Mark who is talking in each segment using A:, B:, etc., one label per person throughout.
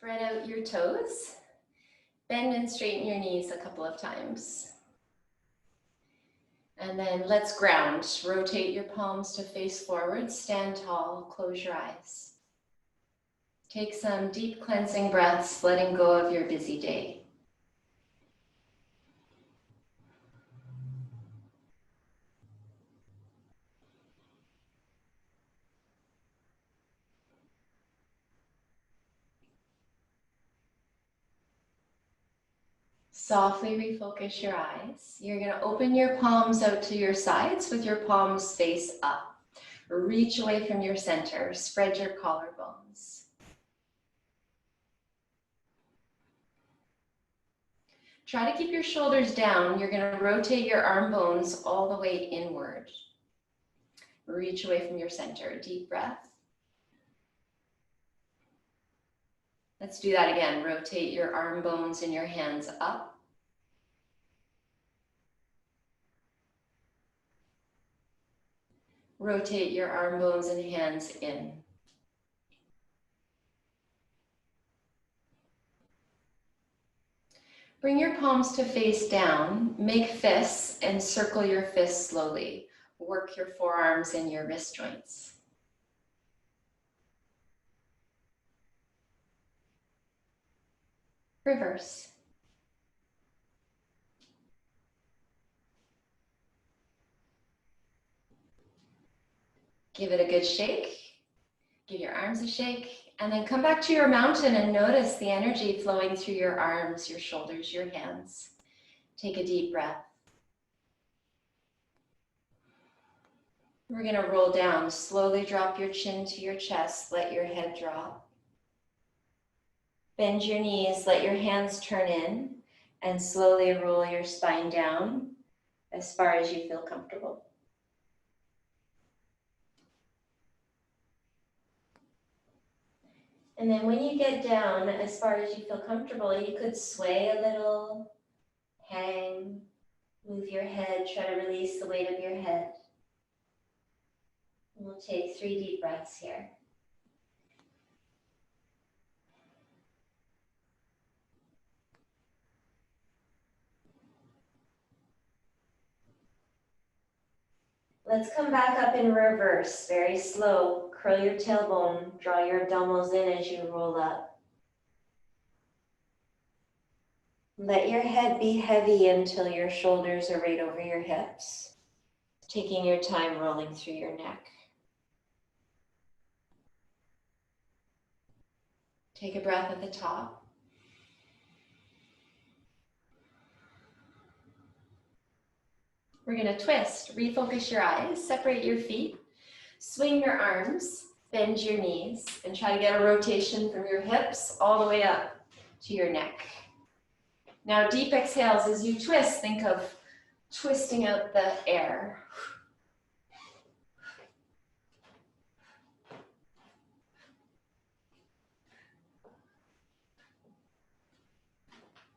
A: Spread out your toes. Bend and straighten your knees a couple of times. And then let's ground. Rotate your palms to face forward. Stand tall. Close your eyes. Take some deep cleansing breaths, letting go of your busy day. Softly refocus your eyes. You're going to open your palms out to your sides with your palms face up. Reach away from your center. Spread your collarbones. Try to keep your shoulders down. You're going to rotate your arm bones all the way inward. Reach away from your center. Deep breath. Let's do that again. Rotate your arm bones and your hands up. Rotate your arm bones and hands in. Bring your palms to face down. Make fists and circle your fists slowly. Work your forearms and your wrist joints. Reverse. Give it a good shake. Give your arms a shake, and then come back to your mountain and notice the energy flowing through your arms, your shoulders, your hands. Take a deep breath. We're going to roll down. Slowly drop your chin to your chest. Let your head drop. Bend your knees. Let your hands turn in, and slowly roll your spine down as far as you feel comfortable. And then when you get down, as far as you feel comfortable, you could sway a little, hang, move your head, try to release the weight of your head. And we'll take 3 deep breaths here. Let's come back up in reverse, very slow. Curl your tailbone, draw your abdominals in as you roll up. Let your head be heavy until your shoulders are right over your hips. Taking your time rolling through your neck. Take a breath at the top. We're going to twist. Refocus your eyes, separate your feet, swing your arms, bend your knees, and try to get a rotation from your hips all the way up to your neck. Now, deep exhales as you twist, think of twisting out the air.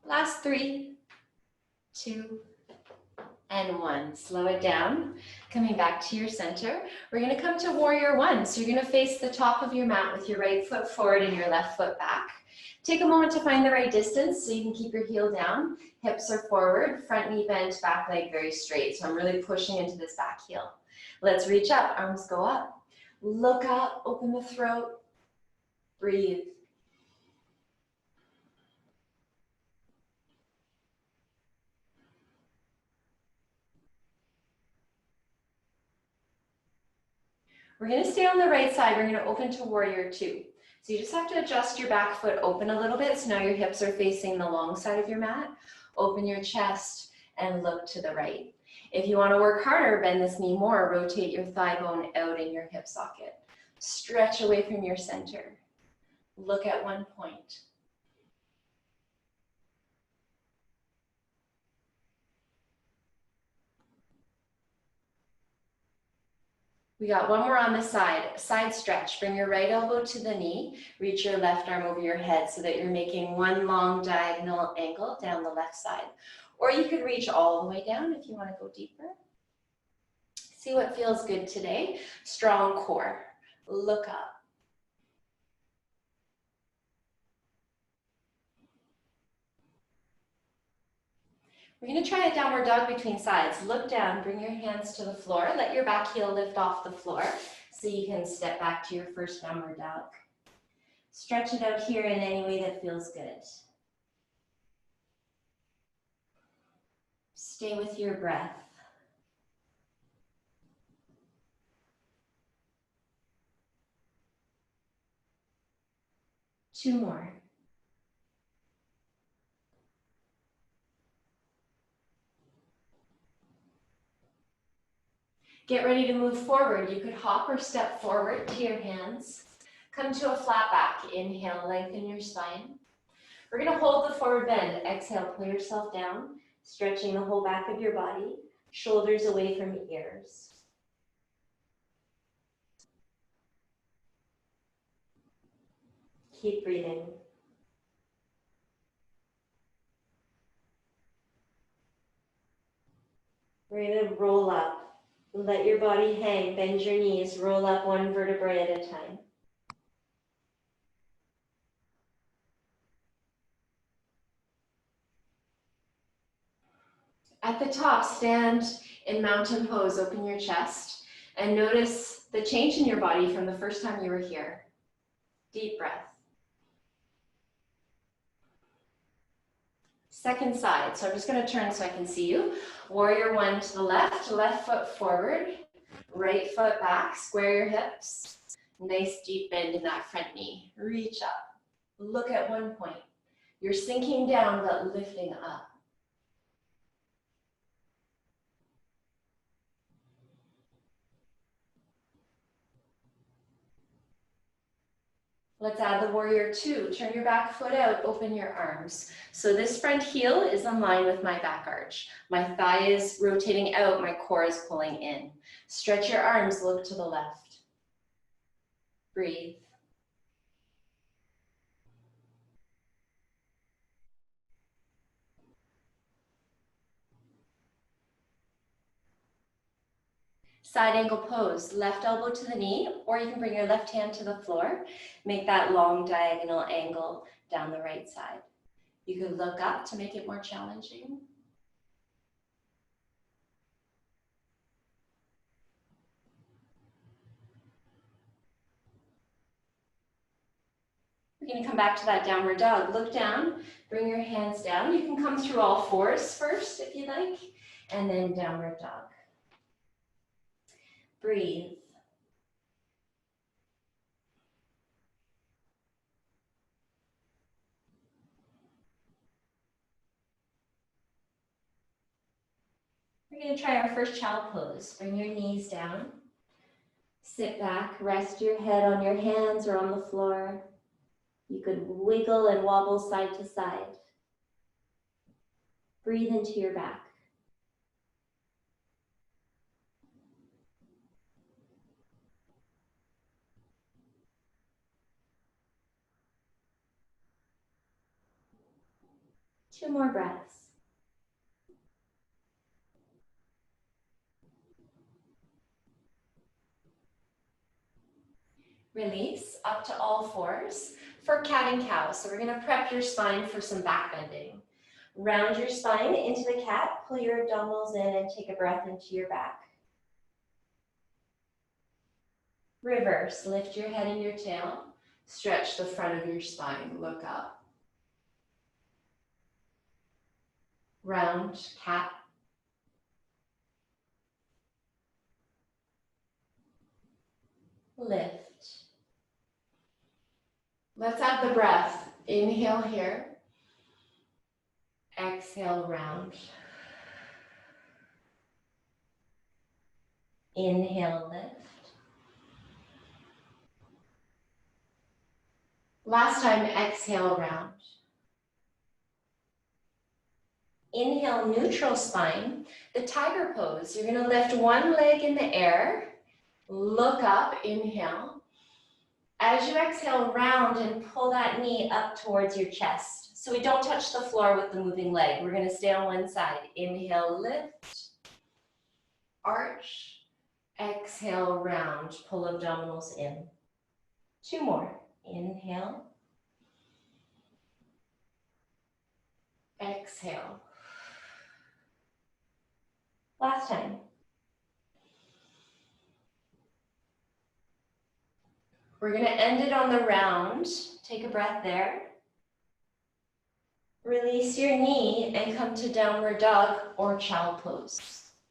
A: Last 3, 2, and 1. Slow it down. Coming back to your center. We're going to come to warrior 1. So you're going to face the top of your mat with your right foot forward and your left foot back. Take a moment to find the right distance so you can keep your heel down. Hips are forward, front knee bent, back leg very straight. So I'm really pushing into this back heel. Let's reach up. Arms go up. Look up. Open the throat. Breathe. We're going to stay on the right side. We're going to open to warrior 2. So you just have to adjust your back foot open a little bit. So now your hips are facing the long side of your mat. Open your chest and look to the right. If you want to work harder, bend this knee more. Rotate your thigh bone out in your hip socket. Stretch away from your center. Look at one point. We got one more on the side. Side stretch. Bring your right elbow to the knee. Reach your left arm over your head so that you're making one long diagonal angle down the left side. Or you could reach all the way down if you want to go deeper. See what feels good today. Strong core. Look up. We're going to try a downward dog between sides. Look down, bring your hands to the floor. Let your back heel lift off the floor so you can step back to your first downward dog. Stretch it out here in any way that feels good. Stay with your breath. Two more. Get ready to move forward. You could hop or step forward to your hands. Come to a flat back. Inhale, lengthen your spine. We're going to hold the forward bend. Exhale, pull yourself down, stretching the whole back of your body, shoulders away from ears. Keep breathing. We're going to roll up. Let your body hang, bend your knees, roll up one vertebrae at a time. At the top, stand in mountain pose, open your chest, and notice the change in your body from the first time you were here. Deep breath. Second side, so I'm just going to turn so I can see you. Warrior one to the left foot forward, right foot back, square your hips. Nice deep bend in that front knee. Reach up. Look at one point. You're sinking down but lifting up. Let's add the warrior two. Turn your back foot out, open your arms. So this front heel is in line with my back arch. My thigh is rotating out, my core is pulling in. Stretch your arms, look to the left. Breathe. Side angle pose, left elbow to the knee, or you can bring your left hand to the floor. Make that long diagonal angle down the right side. You could look up to make it more challenging. We're going to come back to that downward dog. Look down, bring your hands down. You can come through all fours first if you like, and then downward dog. Breathe. We're going to try our first child pose. Bring your knees down. Sit back, rest your head on your hands or on the floor. You could wiggle and wobble side to side. Breathe into your back. Two more breaths. Release up to all fours for cat and cow. So we're going to prep your spine for some back bending. Round your spine into the cat, pull your abdominals in and take a breath into your back. Reverse, lift your head and your tail. Stretch the front of your spine, look up. Round, cat. Lift. Let's add the breath. Inhale here. Exhale, round. Inhale, lift. Last time, exhale, round. Inhale, neutral spine. The tiger pose. You're going to lift one leg in the air. Look up, inhale. As you exhale, round and pull that knee up towards your chest. So we don't touch the floor with the moving leg. We're going to stay on one side. Inhale, lift. Arch. Exhale, round. Pull abdominals in. Two more. Inhale. Exhale. Last time. We're going to end it on the round. Take a breath there. Release your knee and come to downward dog or child pose.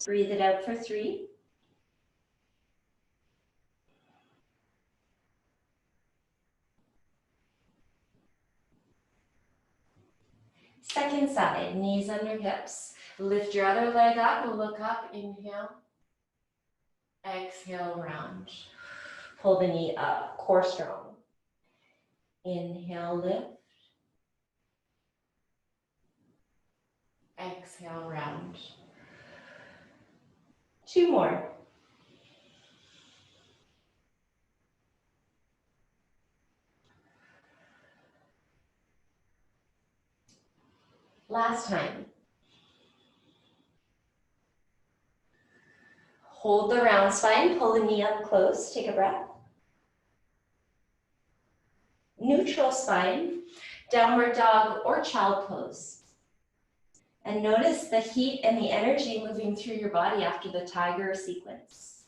A: Breathe it out for 3. Second side, knees under hips. Lift your other leg up, we'll look up, inhale. Exhale, round. Pull the knee up, core strong. Inhale, lift. Exhale, round. 2 more. Last time. Hold the round spine, pull the knee up close, take a breath. Neutral spine, downward dog or child pose. And notice the heat and the energy moving through your body after the tiger sequence.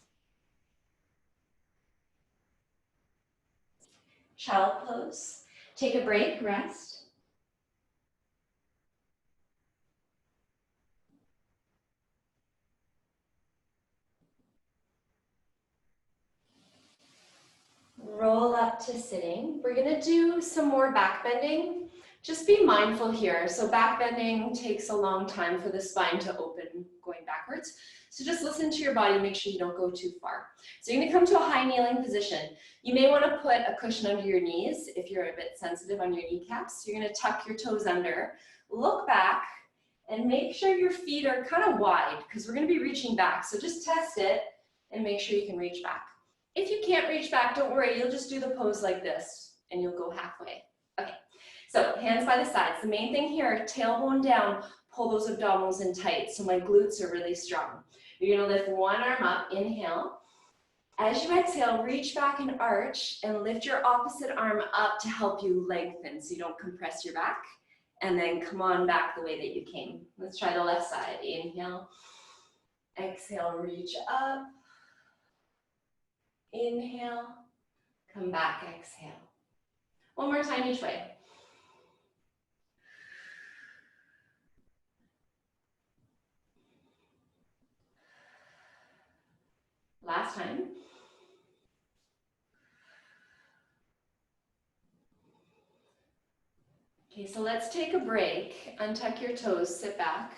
A: Child pose. Take a break, rest. Roll up to sitting. We're going to do some more back bending. Just be mindful here. So back bending takes a long time for the spine to open going backwards. So just listen to your body, make sure you don't go too far. So you're going to come to a high kneeling position. You may want to put a cushion under your knees if you're a bit sensitive on your kneecaps. So you're going to tuck your toes under, look back, and make sure your feet are kind of wide because we're going to be reaching back. So just test it and make sure you can reach back. If you can't reach back, don't worry, you'll just do the pose like this and you'll go halfway. Okay. So hands by the sides. The main thing here, tailbone down, pull those abdominals in tight so my glutes are really strong. You're going to lift one arm up, inhale. As you exhale, reach back and arch and lift your opposite arm up to help you lengthen so you don't compress your back. And then come on back the way that you came. Let's try the left side. Inhale. Exhale, reach up. Inhale. Come back, exhale. One more time each way. Last time. Okay, so let's take a break. Untuck your toes, sit back.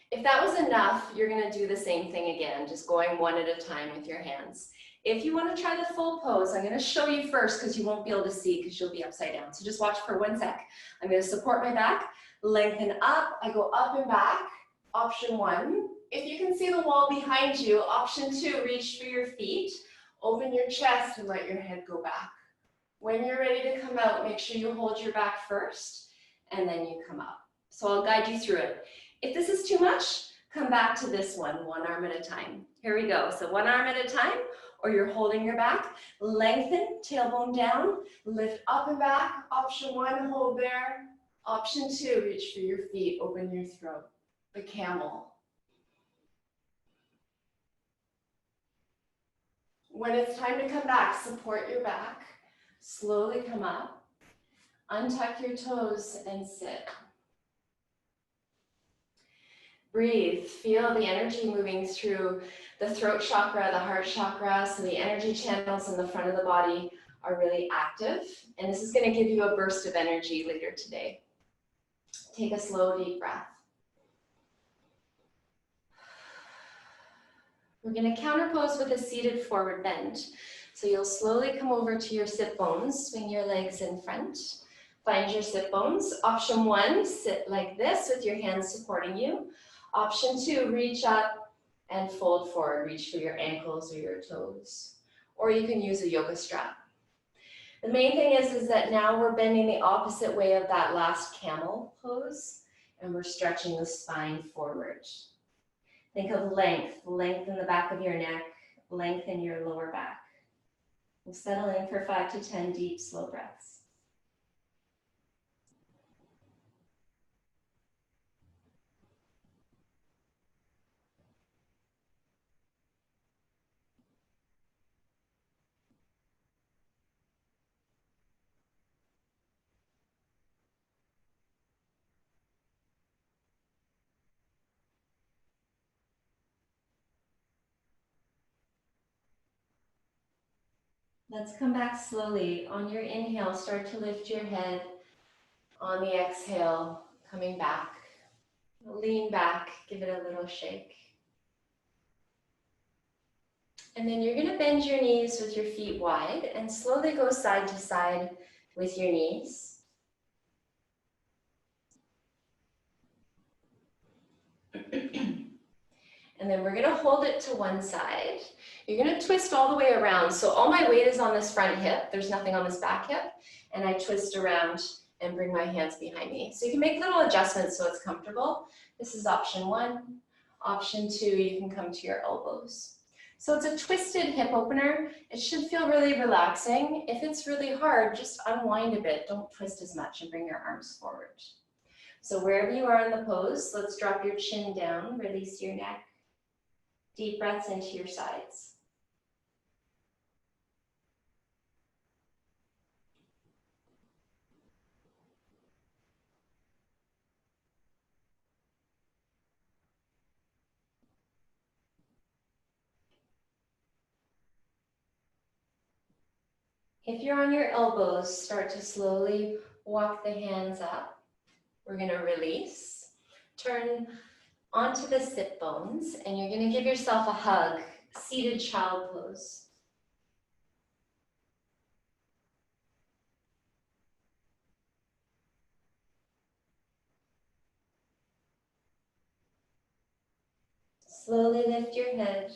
A: If that was enough, you're going to do the same thing again, just going one at a time with your hands. If you want to try the full pose, I'm going to show you first because you won't be able to see because you'll be upside down. So just watch for 1 sec. I'm going to support my back, lengthen up. I go up and back. Option 1. If you can see the wall behind you, option 2, reach for your feet. Open your chest and let your head go back. When you're ready to come out, make sure you hold your back first and then you come up. So I'll guide you through it. If this is too much, come back to this one arm at a time. Here we go. So 1 arm at a time, or you're holding your back. Lengthen, tailbone down, lift up and back. Option 1, hold there. Option 2, reach for your feet, open your throat. The camel. When it's time to come back, support your back. Slowly come up. Untuck your toes and sit. Breathe, feel the energy moving through the throat chakra, the heart chakra, so the energy channels in the front of the body are really active, and this is going to give you a burst of energy later today. Take a slow, deep breath. We're going to counterpose with a seated forward bend. So you'll slowly come over to your sit bones, swing your legs in front, find your sit bones. Option 1, sit like this with your hands supporting you. Option 2, reach up and fold forward. Reach for your ankles or your toes. Or you can use a yoga strap. The main thing is that now we're bending the opposite way of that last camel pose, and we're stretching the spine forward. Think of length. Lengthen the back of your neck. Lengthen your lower back. We'll settle in for 5 to 10 deep, slow breaths. Let's come back slowly. On your inhale, start to lift your head. On the exhale, coming back. Lean back, give it a little shake. And then you're going to bend your knees with your feet wide and slowly go side to side with your knees. And then we're going to hold it to one side. You're going to twist all the way around. So all my weight is on this front hip. There's nothing on this back hip. And I twist around and bring my hands behind me. So you can make little adjustments so it's comfortable. This is option 1. Option 2, you can come to your elbows. So it's a twisted hip opener. It should feel really relaxing. If it's really hard, just unwind a bit. Don't twist as much and bring your arms forward. So wherever you are in the pose, let's drop your chin down, release your neck. Deep breaths into your sides. If you're on your elbows, start to slowly walk the hands up. We're going to release. Turn onto the sit bones, and you're going to give yourself a hug, seated child pose. Slowly lift your head,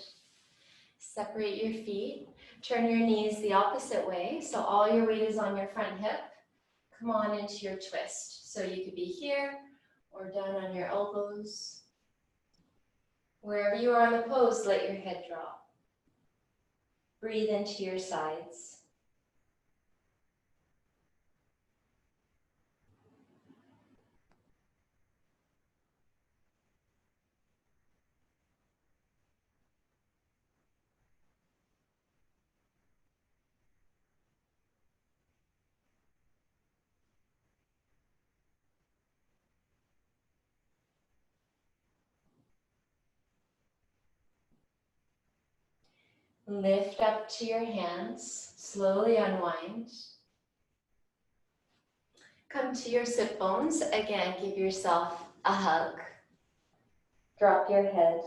A: separate your feet, turn your knees the opposite way, so all your weight is on your front hip. Come on into your twist. So you could be here or down on your elbows. Wherever you are in the pose, let your head drop. Breathe into your sides. Lift up to your hands, slowly unwind. Come to your sit bones. Again, give yourself a hug. Drop your head.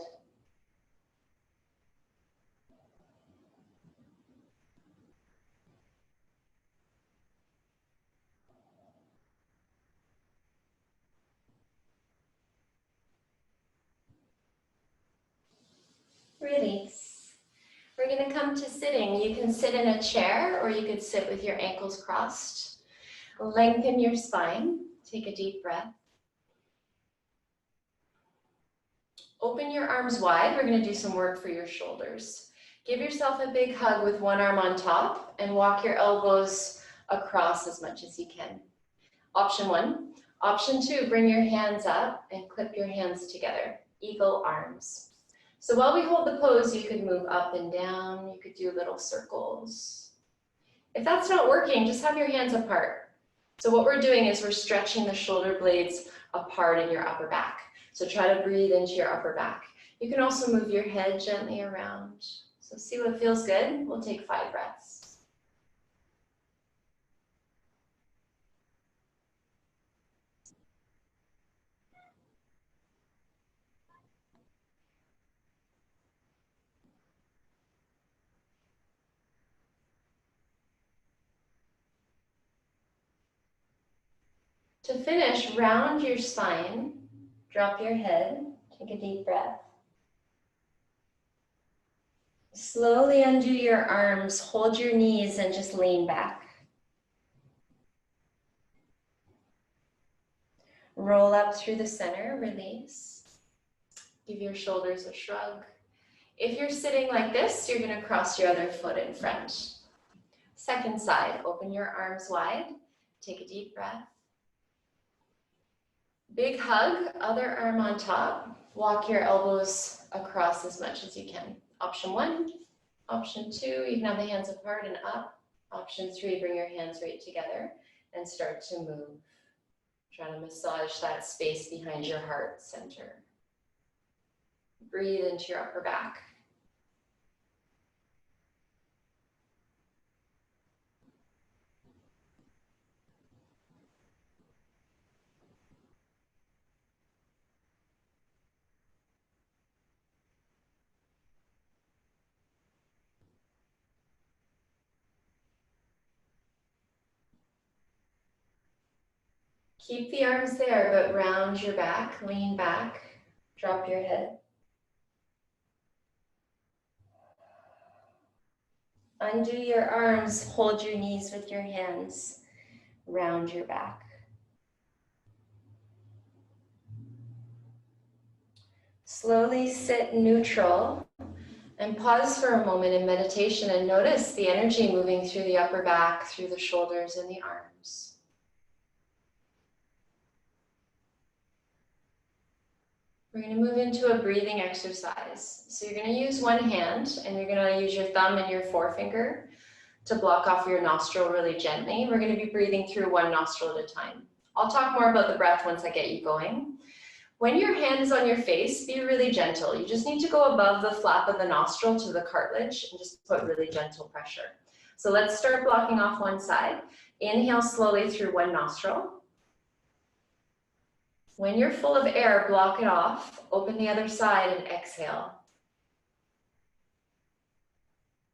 A: Release. We're going to come to sitting. You can sit in a chair or you could sit with your ankles crossed. Lengthen your spine. Take a deep breath. Open your arms wide. We're going to do some work for your shoulders. Give yourself a big hug with one arm on top and walk your elbows across as much as you can. Option 1. Option 2, bring your hands up and clip your hands together. Eagle arms. So while we hold the pose, you could move up and down. You could do little circles. If that's not working, just have your hands apart. So what we're doing is we're stretching the shoulder blades apart in your upper back. So try to breathe into your upper back. You can also move your head gently around. So see what feels good. We'll take 5 breaths. To finish, round your spine, drop your head, take a deep breath. Slowly undo your arms, hold your knees, and just lean back. Roll up through the center, release. Give your shoulders a shrug. If you're sitting like this, you're going to cross your other foot in front. Second side, open your arms wide, take a deep breath. Big hug, other arm on top. Walk your elbows across as much as you can. Option 1, option 2, you can have the hands apart and up. Option 3, bring your hands right together and start to move. Try to massage that space behind your heart center. Breathe into your upper back. Keep the arms there, but round your back, lean back, drop your head. Undo your arms, hold your knees with your hands, round your back. Slowly sit neutral and pause for a moment in meditation and notice the energy moving through the upper back, through the shoulders and the arms. We're going to move into a breathing exercise. So you're going to use one hand and you're going to use your thumb and your forefinger to block off your nostril really gently. We're going to be breathing through one nostril at a time. I'll talk more about the breath once I get you going. When your hand is on your face, be really gentle. You just need to go above the flap of the nostril to the cartilage and just put really gentle pressure. So let's start blocking off one side. Inhale slowly through one nostril. When you're full of air, block it off. Open the other side and exhale.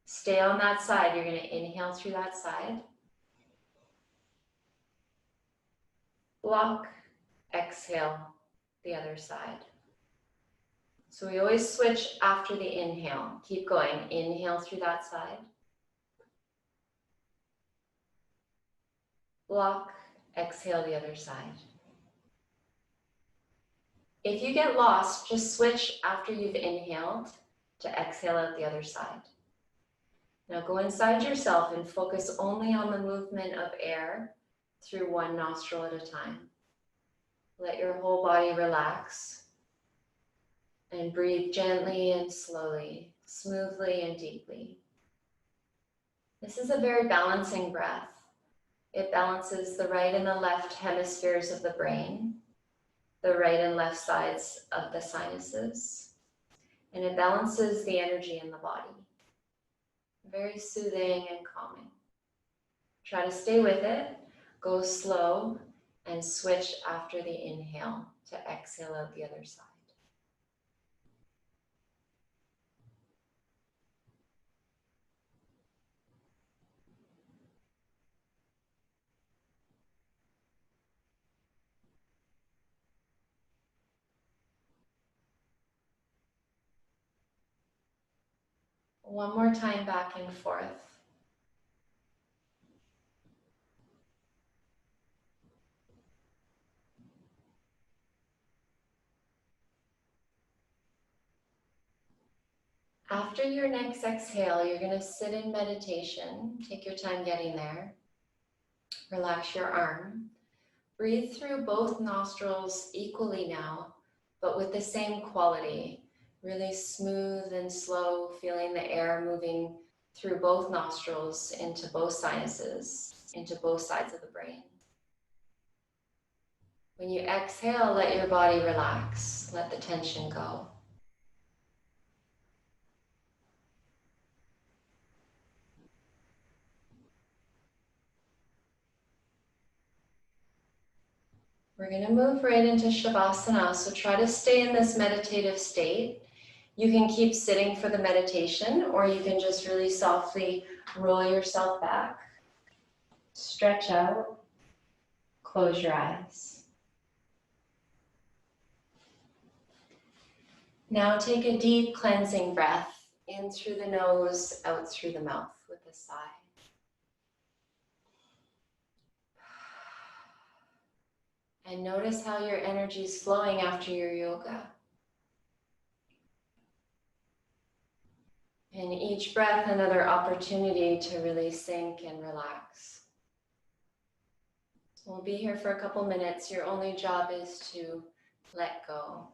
A: Stay on that side. You're going to inhale through that side. Block, exhale, the other side. So we always switch after the inhale. Keep going. Inhale through that side. Block, exhale the other side. If you get lost, just switch after you've inhaled to exhale out the other side. Now go inside yourself and focus only on the movement of air through one nostril at a time. Let your whole body relax and breathe gently and slowly, smoothly and deeply. This is a very balancing breath. It balances the right and the left hemispheres of the brain, the right and left sides of the sinuses, and it balances the energy in the body. Very soothing and calming. Try to stay with it, go slow, and switch after the inhale to exhale out the other side. One more time back and forth. After your next exhale, you're going to sit in meditation. Take your time getting there. Relax your arm. Breathe through both nostrils equally now, but with the same quality. Really smooth and slow, feeling the air moving through both nostrils into both sinuses, into both sides of the brain. When you exhale, let your body relax. Let the tension go. We're going to move right into Shavasana, so try to stay in this meditative state. You can keep sitting for the meditation, or you can just really softly roll yourself back, stretch out, close your eyes. Now take a deep cleansing breath in through the nose, out through the mouth with a sigh. And notice how your energy is flowing after your yoga. And each breath, another opportunity to really sink and relax. We'll be here for a couple minutes. Your only job is to let go.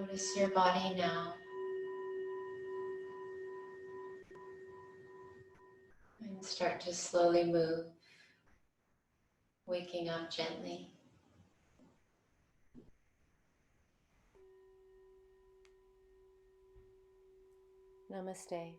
A: Notice your body now. And start to slowly move, waking up gently. Namaste.